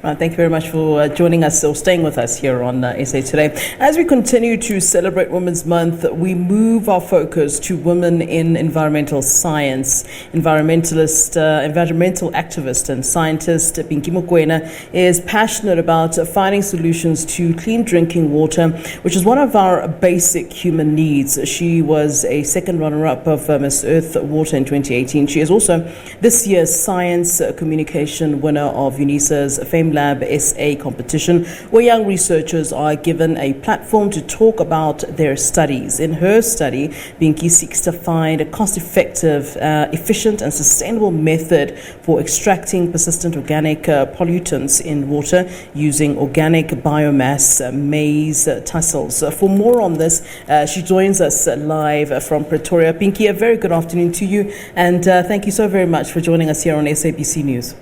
Thank you very much for joining us or staying with us here on SA Today. As we continue to celebrate Women's Month, we move our focus to women in environmental science. Environmental activist and scientist Pinky Mokwena is passionate about finding solutions to clean drinking water, which is one of our basic human needs. She was a second runner-up of Miss Earth Water in 2018. She is also this year's Science Communication winner of Unisa's FameLab SA competition, where young researchers are given a platform to talk about their studies. In her study, Pinky seeks to find a cost-effective, efficient and sustainable method for extracting persistent organic pollutants in water using organic biomass Mace Tassel. For more on this, she joins us live from Pretoria. Pinky, a very good afternoon to you, and thank you so very much for joining us here on SABC News.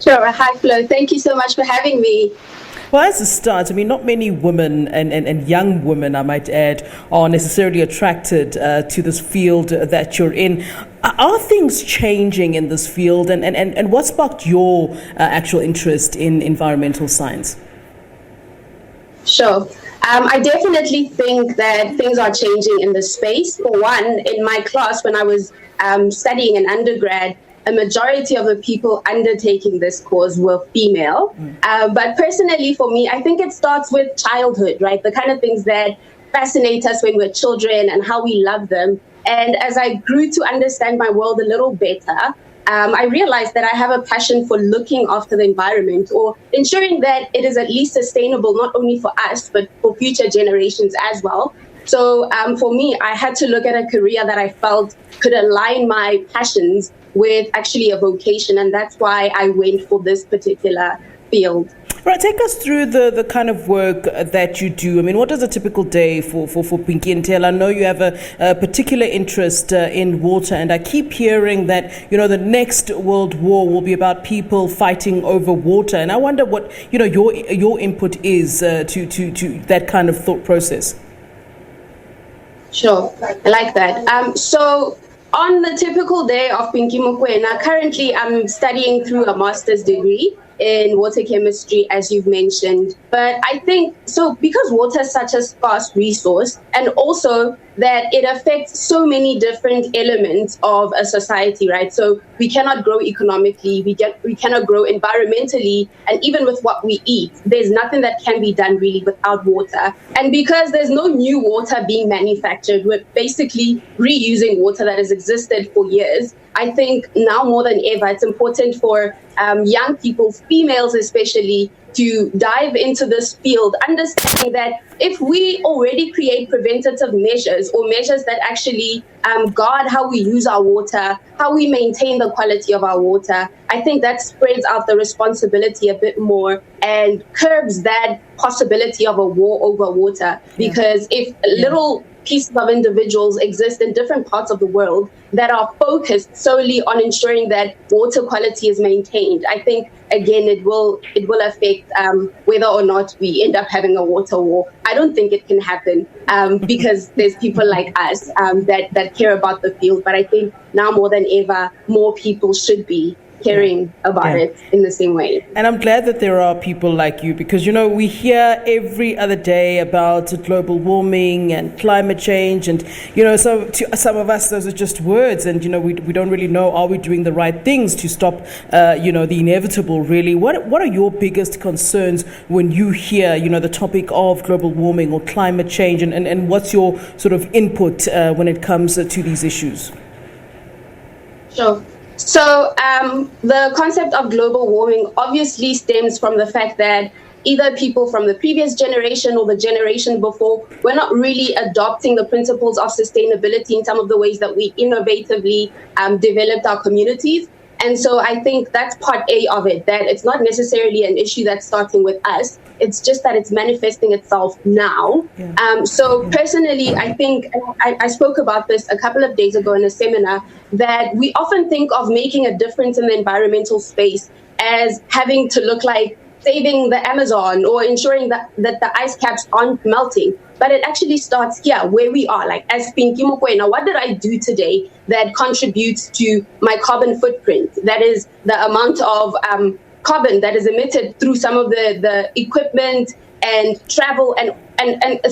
Sure. Hi, Flo. Thank you so much for having me. Well, as a start, I mean, not many women and young women, I might add, are necessarily attracted to this field that you're in. Are things changing in this field, and what sparked your actual interest in environmental science? Sure. I definitely think that things are changing in this space. For one, in my class, when I was studying in undergrad, a majority of the people undertaking this course were female. But personally, for me, I think it starts with childhood, right? The kind of things that fascinate us when we're children and how we love them. And as I grew to understand my world a little better, I realized that I have a passion for looking after the environment, or ensuring that it is at least sustainable, not only for us, but for future generations as well. So for me, I had to look at a career that I felt could align my passions with actually a vocation, and that's why I went for this particular field. Right, take us through the kind of work that you do. I mean, what does a typical day for Pinky entail? I know you have a particular interest in water, and I keep hearing that, the next world war will be about people fighting over water, and I wonder what, your input is to that kind of thought process. Sure, I like that. So on the typical day of Pinky Mokwena, currently I'm studying through a master's degree in water chemistry, as you've mentioned. But I think, so because water is such a scarce resource, and also that it affects so many different elements of a society, right? So we cannot grow economically, we cannot grow environmentally, and even with what we eat, there's nothing that can be done really without water. And because there's no new water being manufactured, we're basically reusing water that has existed for years. I think now more than ever, it's important for young people, females especially, to dive into this field, understanding that if we already create preventative measures, or measures that actually guard how we use our water, how we maintain the quality of our water, I think that spreads out the responsibility a bit more and curbs that possibility of a war over water. Because if little pieces of individuals exist in different parts of the world that are focused solely on ensuring that water quality is maintained, I think, again, it will affect whether or not we end up having a water war. I don't think it can happen because there's people like us that care about the field. But I think now more than ever, more people should be caring about it in the same way. And I'm glad that there are people like you, because, we hear every other day about global warming and climate change. And, so to some of us, those are just words. And, we don't really know, are we doing the right things to stop, the inevitable, really? What are your biggest concerns when you hear, the topic of global warming or climate change? And what's your sort of input when it comes to these issues? Sure. So the concept of global warming obviously stems from the fact that either people from the previous generation or the generation before were not really adopting the principles of sustainability in some of the ways that we innovatively developed our communities. And so I think that's part A of it, that it's not necessarily an issue that's starting with us. It's just that it's manifesting itself now. So personally, I think I spoke about this a couple of days ago in a seminar, that we often think of making a difference in the environmental space as having to look like saving the Amazon or ensuring that the ice caps aren't melting. But it actually starts here, where we are. Like, as Pinky Mokwena, what did I do today that contributes to my carbon footprint? That is the amount of carbon that is emitted through some of the equipment and travel and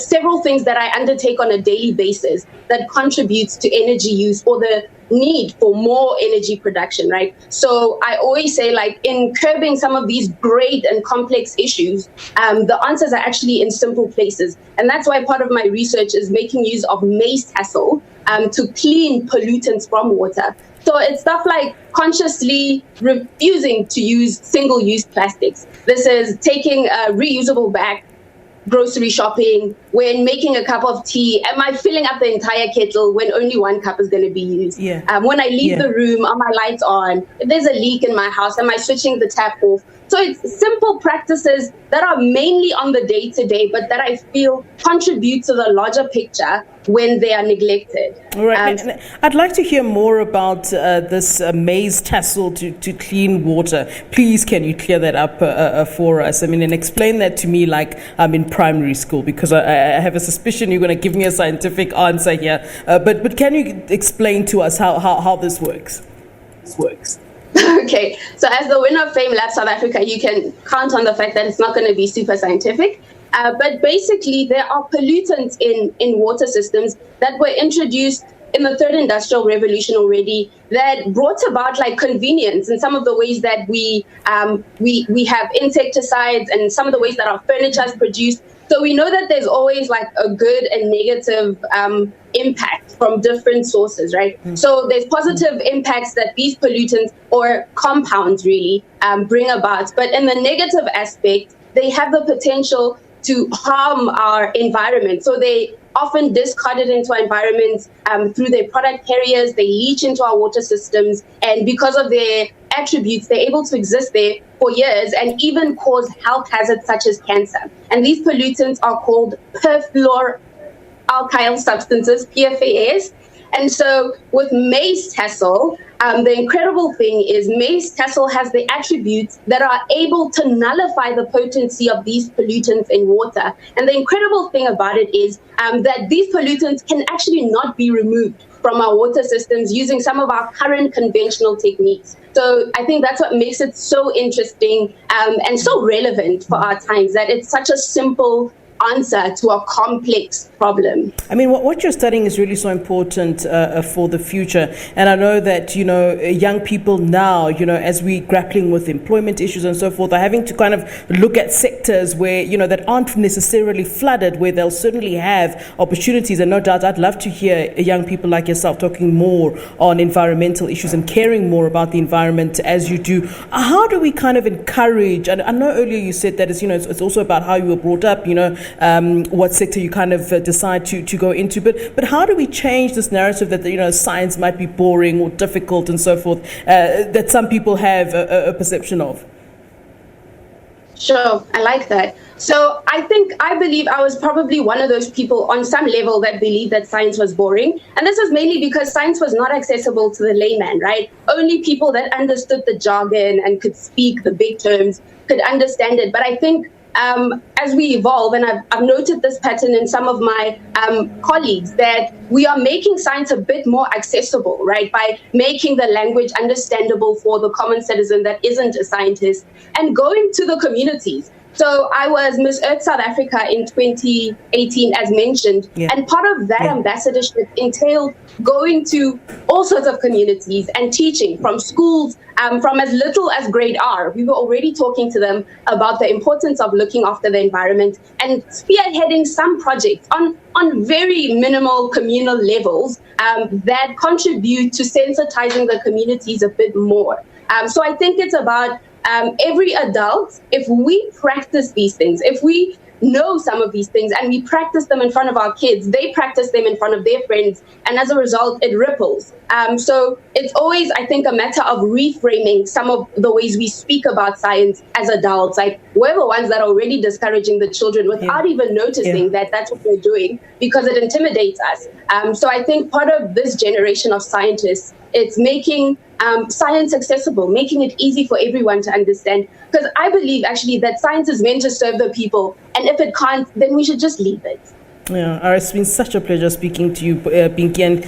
several things that I undertake on a daily basis that contributes to energy use or the need for more energy production, right? So I always say, like, in curbing some of these great and complex issues, the answers are actually in simple places. And that's why part of my research is making use of Mace Tassel to clean pollutants from water. So it's stuff like consciously refusing to use single-use plastics. This is taking a reusable bag grocery shopping. When making a cup of tea, am I filling up the entire kettle when only one cup is going to be used? When I leave the room, are my lights on? If there's a leak in my house, am I switching the tap off? So it's simple practices that are mainly on the day-to-day, but that I feel contribute to the larger picture when they are neglected. All right. I'd like to hear more about this Mace Tassel to clean water. Please, can you clear that up for us? I mean, and explain that to me like I'm in primary school, because I have a suspicion you're going to give me a scientific answer here. But can you explain to us how this works? Okay, so as the winner of FameLab South Africa, you can count on the fact that it's not going to be super scientific. But basically, there are pollutants in water systems that were introduced in the third industrial revolution already that brought about like convenience in some of the ways that we have insecticides and some of the ways that our furniture is produced. So we know that there's always like a good and negative impact from different sources, right? So there's positive impacts that these pollutants or compounds really bring about. But in the negative aspect, they have the potential to harm our environment. So they often discarded into our environments through their product carriers. They leach into our water systems. And because of their attributes, they're able to exist there for years and even cause health hazards such as cancer. And these pollutants are called perfluoroalkyl substances, PFAS. And so with Mace Tassel, the incredible thing is Mace Tassel has the attributes that are able to nullify the potency of these pollutants in water. And the incredible thing about it is that these pollutants can actually not be removed from our water systems using some of our current conventional techniques. So I think that's what makes it so interesting and so relevant for our times, that it's such a simple answer to a complex problem. I mean, what you're studying is really so important for the future. And I know that, young people now, as we're grappling with employment issues and so forth, are having to kind of look at sectors where, that aren't necessarily flooded, where they'll certainly have opportunities. And no doubt, I'd love to hear young people like yourself talking more on environmental issues and caring more about the environment as you do. How do we kind of encourage, and I know earlier you said that it's also about how you were brought up, what sector you kind of decide to go into, but how do we change this narrative that science might be boring or difficult and so forth, that some people have a perception of? Sure, I like that. So I believe I was probably one of those people on some level that believed that science was boring. And this was mainly because science was not accessible to the layman, right? Only people that understood the jargon and could speak the big terms could understand it. But I think as we evolve, and I've noted this pattern in some of my colleagues, that we are making science a bit more accessible, right? By making the language understandable for the common citizen that isn't a scientist, and going to the communities. So I was Miss Earth South Africa in 2018, as mentioned. Yeah. And part of that ambassadorship entailed going to all sorts of communities and teaching from schools, from as little as grade R. We were already talking to them about the importance of looking after the environment and spearheading some projects on very minimal communal levels that contribute to sensitizing the communities a bit more. So I think it's about every adult, if we practice these things, if we know some of these things and we practice them in front of our kids, they practice them in front of their friends, and as a result, it ripples. So it's always, I think, a matter of reframing some of the ways we speak about science as adults. Like, we're the ones that are already discouraging the children without even noticing that that's what we're doing, because it intimidates us. So I think part of this generation of scientists, it's making science accessible, making it easy for everyone to understand. Because I believe actually that science is meant to serve the people, and if it can't, then we should just leave it. Yeah, it's been such a pleasure speaking to you, Pinky, and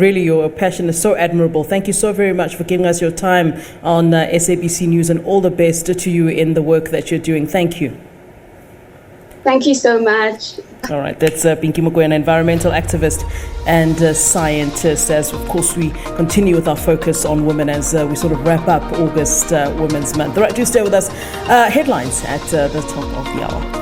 really your passion is so admirable. Thank you so very much for giving us your time on SABC News, and all the best to you in the work that you're doing. Thank you. Thank you so much. All right, that's Pinky Mokwena, environmental activist and scientist, as of course we continue with our focus on women as we sort of wrap up August Women's Month. All right, do stay with us. Headlines at the top of the hour.